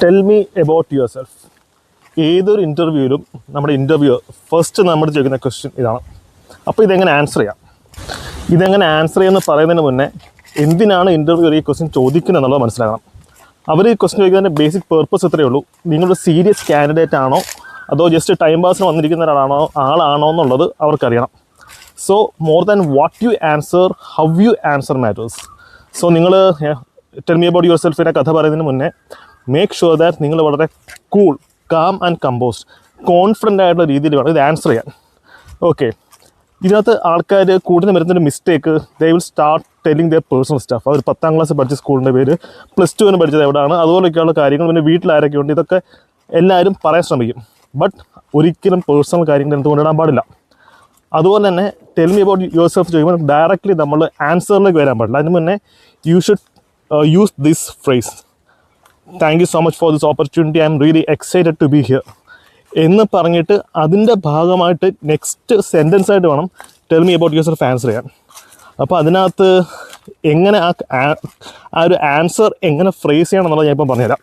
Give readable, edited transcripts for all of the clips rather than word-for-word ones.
Tell me about your self. ഏതൊരു ഇൻ്റർവ്യൂവിലും നമ്മുടെ interviewer first നമ്മൾ ചോദിക്കുന്ന ക്വസ്റ്റ്യൻ ഇതാണ്. അപ്പോൾ ഇതെങ്ങനെ ആൻസർ ചെയ്യാം? ഇതെങ്ങനെ ആൻസർ ചെയ്യുമെന്ന് പറയുന്നതിന് മുന്നേ എന്തിനാണ് ഇൻ്റർവ്യൂവർ ഈ ക്വസ്റ്റ്യൻ ചോദിക്കുന്നത് എന്നുള്ളത് മനസ്സിലാക്കണം. അവർ ഈ ക്വസ്റ്റ്യൻ ചോദിക്കുന്നതിൻ്റെ ബേസിക് പേർപ്പസ് ഇത്രയേ ഉള്ളൂ. നിങ്ങളൊരു സീരിയസ് കാൻഡിഡേറ്റ് ആണോ അതോ ജസ്റ്റ് ടൈം പാസിന് വന്നിരിക്കുന്ന ആളാണോ എന്നുള്ളത് അവർക്കറിയണം. So more than what you answer, how you answer matters. So നിങ്ങൾ ടെൽ മീ അബൌട്ട് യുവർ സെൽഫിൻ്റെ കഥ പറയുന്നതിന് മുന്നേ മേക്ക് ഷുവർ ദാറ്റ് നിങ്ങൾ വളരെ cool, calm and composed, confident ആയിട്ടുള്ള രീതിയിൽ വേണം ഇത് ആൻസർ ചെയ്യാൻ. ഓക്കെ, ഇതിനകത്ത് ആൾക്കാർ കൂടുതൽ വരുന്നൊരു mistake, they will start telling their personal staff. അവർ 10ാം ക്ലാസ് പഠിച്ച സ്കൂളിൻ്റെ പേര്, +2 പഠിച്ചത് എവിടെയാണ്, അതുപോലെയൊക്കെയുള്ള കാര്യങ്ങൾ, പിന്നെ വീട്ടിലാരൊക്കെ ഉണ്ട്, ഇതൊക്കെ എല്ലാവരും പറയാൻ ശ്രമിക്കും. ബട്ട് ഒരിക്കലും പേഴ്സണൽ കാര്യങ്ങൾ എന്തുകൊണ്ടിടാൻ പാടില്ല. അതുപോലെ തന്നെ tell me about yourself ചോദിക്കുമ്പോൾ ഡയറക്റ്റ്ലി നമ്മൾ ആൻസറിലേക്ക് വരാൻ പാടില്ല. അതിന് മുന്നേ you should use this phrase: thank you so much for this opportunity, I'm really excited to be here എന്ന് പറഞ്ഞിട്ട് അതിൻ്റെ ഭാഗമായിട്ട് നെക്സ്റ്റ് സെൻറ്റൻസ് ആയിട്ട് വേണം tell me about yourself answer ചെയ്യാൻ. അപ്പോൾ അതിനകത്ത് എങ്ങനെ ആ ഒരു ആൻസർ എങ്ങനെ ഫ്രേസ് ചെയ്യണം എന്നുള്ളത് ഞാൻ ഇപ്പം പറഞ്ഞുതരാം.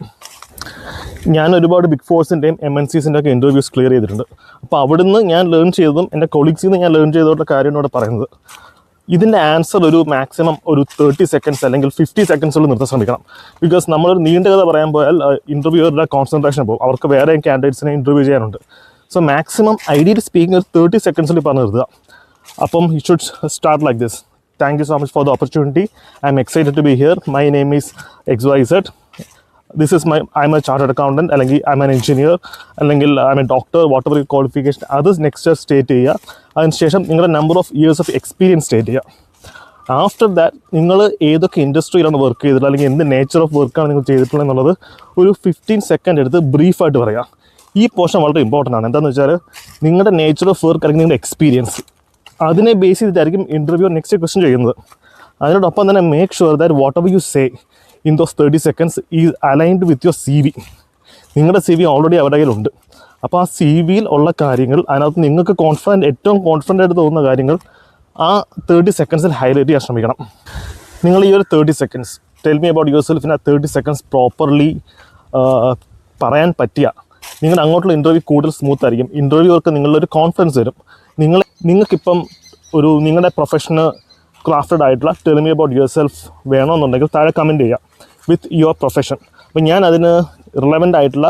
ഞാൻ ഒരുപാട് ബിഗ് ഫോഴ്സിൻ്റെയും MNCസിൻ്റെ ഒക്കെ ഇൻ്റർവ്യൂസ് ക്ലിയർ ചെയ്തിട്ടുണ്ട്. അപ്പോൾ അവിടുന്ന് ഞാൻ ലേൺ ചെയ്തതും എൻ്റെ കൊളീഗ്സിൽ നിന്ന് ഞാൻ ലേൺ ചെയ്തതുകൊണ്ട കാര്യമാണ് ഇവിടെ പറയുന്നത്. ഇതിൻ്റെ ആൻസർ ഒരു മാക്സിമം ഒരു 30 സെക്കൻഡ്സ് അല്ലെങ്കിൽ 50 സെക്കൻഡ്സുള്ളിൽ നിർത്താൻ ശ്രമിക്കണം. ബിക്കോസ് നമ്മളൊരു നീണ്ട കഥ പറയാൻ പോയാൽ ഇൻ്റർവ്യൂവറുടെ കോൺസെൻട്രേഷൻ പോകും. അവർക്ക് വേറെ കാൻഡിഡേറ്റ്സിനെ ഇൻ്റർവ്യൂ ചെയ്യാനുണ്ട്. സോ മാക്സിമം ഐഡിയൽ സ്പീക്കിംഗ് ഒരു 30 സെക്കൻഡ്സിൽ പറഞ്ഞു നിർത്തുക. അപ്പം you should start like this: thank you so much for the opportunity, I'm excited to be here, my name is XYZ, this is I'm a chartered accountant, അല്ലെങ്കിൽ I'm an engineer, അല്ലെങ്കിൽ I'm a doctor, whatever qualification അത് next state ചെയ്യുക. അതിനുശേഷം നിങ്ങളുടെ number of years of experience state ചെയ്യുക. After that നിങ്ങൾ ഏതൊക്കെ ഇൻഡസ്ട്രിയിലാണ് work ചെയ്തിട്ടുള്ളത്, അല്ലെങ്കിൽ എന്ത് നേച്ചർ ഓഫ് വർക്കാണ് നിങ്ങൾ ചെയ്തിട്ടുള്ളത് എന്നുള്ളത് ഒരു 15 സെക്കൻഡ് എടുത്ത് ബ്രീഫായിട്ട് പറയുക. ഈ പോർഷൻ വളരെ ഇമ്പോർട്ടൻ്റ് ആണ്. എന്താണെന്ന് വെച്ചാൽ നിങ്ങളുടെ നേച്ചർ ഓഫ് വർക്ക് അല്ലെങ്കിൽ നിങ്ങളുടെ എക്സ്പീരിയൻസ് അതിനെ ബേസ് ചെയ്തിട്ടായിരിക്കും ഇൻ്റർവ്യൂ നെക്സ്റ്റ് ക്വസ്റ്റ്യൻ ചെയ്യുന്നത്. അതിനോടൊപ്പം തന്നെ make sure that what ever you say in those 30 seconds is aligned with your CV. നിങ്ങളുടെ CV ഓൾറെഡി അവരുടെ കയ്യിലുണ്ട്. അപ്പോൾ ആ CVയിൽ ഉള്ള കാര്യങ്ങൾ, അതിനകത്ത് നിങ്ങൾക്ക് ഏറ്റവും കോൺഫിഡൻ്റ് ആയിട്ട് തോന്നുന്ന കാര്യങ്ങൾ ആ 30 സെക്കൻഡ്സിൽ ഹൈലൈറ്റ് ചെയ്യാൻ ശ്രമിക്കണം. നിങ്ങൾ ഈ ഒരു 30 seconds tell me about your സെൽഫിന് 30 സെക്കൻഡ്സ് പ്രോപ്പർലി പറയാൻ പറ്റിയ നിങ്ങളുടെ അങ്ങോട്ടുള്ള ഇൻ്റർവ്യൂ കൂടുതൽ സ്മൂത്ത് ആയിരിക്കും. ഇൻ്റർവ്യൂവർക്ക് നിങ്ങളൊരു കോൺഫിഡൻസ് തരും. നിങ്ങൾക്കിപ്പം നിങ്ങളുടെ പ്രൊഫഷന് ക്രാഫ്റ്റഡ് ആയിട്ടുള്ള tell me about your self വേണമെന്നുണ്ടെങ്കിൽ താഴെ കമൻറ്റ് ചെയ്യുക വിത്ത് യുവർ പ്രൊഫഷൻ. അപ്പോൾ ഞാൻ അതിന് റിലവൻ്റ് ആയിട്ടുള്ള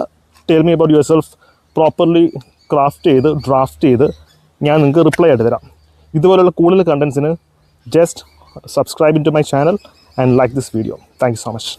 tell me about yourself properly draft ചെയ്ത് ഞാൻ നിങ്ങൾക്ക് റിപ്ലൈ ആയിട്ട് തരാം. ഇതുപോലുള്ള കൂടുതൽ കണ്ടൻസിന് just subscribe to my channel and like this video. Thank you so much.